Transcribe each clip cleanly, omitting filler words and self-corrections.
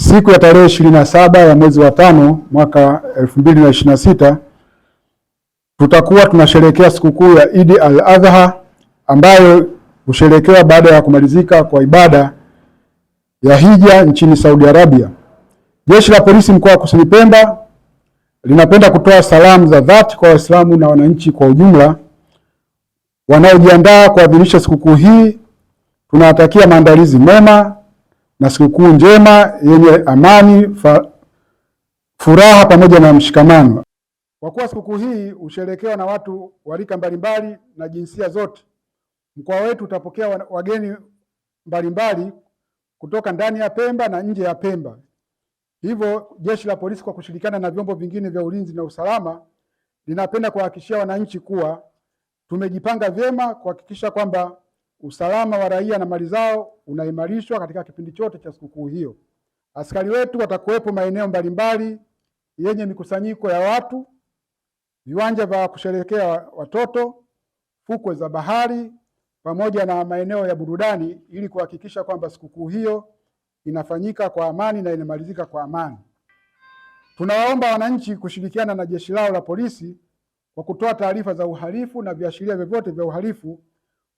Siku ya tarehe 27 ya mwezi wa 5 mwaka 2026 tutakuwa tunasherehekea sikukuu ya Eid al-Adha ambayo husherehekewa baada ya kumalizika kwa ibada ya hija nchini Saudi Arabia. Jeshi la Polisi mkoa wa Kusini Pemba linapenda kutoa salamu za dhati kwa Waislamu na wananchi kwa ujumla wanaojiandaa kuadhimisha sikukuu hii. Tunawatakia maandalizi mema na sikukuu njema yenye amani, furaha pamoja na mshikamano. Kwa kuwa sikukuu hii husherehekewa na watu wa rika mbalimbali na jinsia zote, mkoa wetu utapokea wageni mbalimbali kutoka ndani ya Pemba na nje ya Pemba. Hivyo Jeshi la Polisi kwa kushirikiana na vyombo vingine vya ulinzi na usalama linapenda kuhakikishia wananchi kuwa tumejipanga vyema kuhakikisha kwamba usalama wa raia na mali zao unaimarishwa katika kipindi chote cha sikukuu hiyo. Askari wetu watakuwepo maeneo mbalimbali yenye mikusanyiko ya watu, viwanja vya kusherehekea watoto, fukwe za bahari pamoja na maeneo ya burudani ili kuhakikisha kwamba sikukuu hiyo inafanyika kwa amani na inamalizika kwa amani. Tunawaomba wananchi kushirikiana na jeshi lao la polisi kwa kutoa taarifa za uhalifu na viashiria vyovyote vya uhalifu,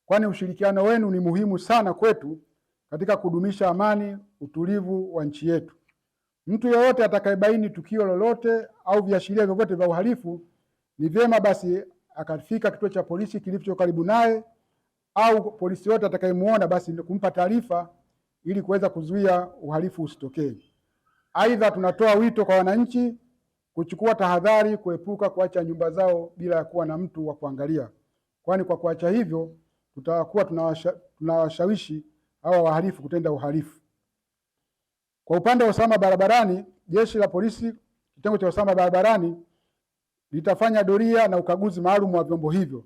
kwani ushirikiano wenu ni muhimu sana kwetu katika kudumisha amani, utulivu wa nchi yetu. Mtu yeyote atakayebaini tukio lolote au viashiria vyovyote vya uhalifu, ni vyema basi akafika kituo cha polisi kilicho karibu naye, au polisi yote atakayemuona basi kumpa taarifa ili kuweza kuzuia uhalifu usitokee. Aidha, tunatoa wito kwa wananchi kuchukua tahadhari, kuepuka kuacha nyumba zao bila ya kuwa na mtu wa kuangalia, kwani kwa kuacha hivyo tutakuwa tunawashawishi hawa wahalifu kutenda uhalifu. Kwa upande wa usalama barabarani, Jeshi la Polisi kitengo cha usalama barabarani litafanya doria na ukaguzi maalum wa vyombo hivyo.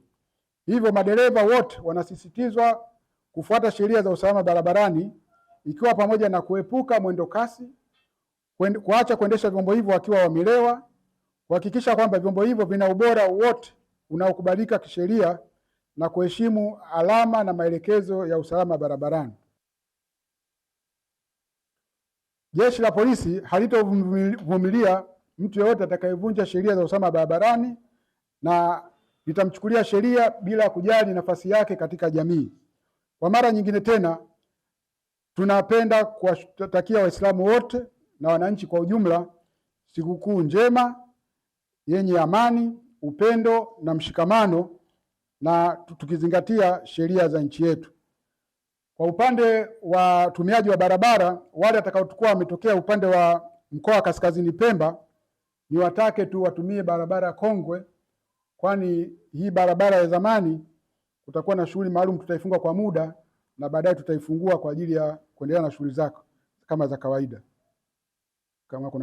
Hivyo madereva wote wanasisitizwa kufuata sheria za usalama barabarani, ikiwa pamoja na kuepuka mwendo kasi, kuacha kuendesha vyombo hivyo wakiwa wamelewa, kuhakikisha kwamba vyombo hivyo vina ubora wote unaokubalika kisheria na kuheshimu alama na maelekezo ya usalama barabarani. Jeshi la Polisi halitovumilia mtu yeyote atakayevunja sheria za usalama barabarani na litamchukulia sheria bila kujali nafasi yake katika jamii. Kwa mara nyingine tena, tunapenda kuwatakia Waislamu wote na wananchi kwa ujumla sikukuu njema yenye amani, upendo na mshikamano, na tukizingatia sheria za nchi yetu. Kwa upande wa watumiaji wa barabara, wale watakaokuwa wametokea upande wa mkoa wa Kaskazini Pemba, ni watake tu watumie barabara kongwe, kwani hii barabara ya zamani kutakuwa na shughuli maalum tutaifunga kwa muda na baadaye tutaifungua kwa ajili ya kuendelea na shughuli zako kama za kawaida. Kama kuna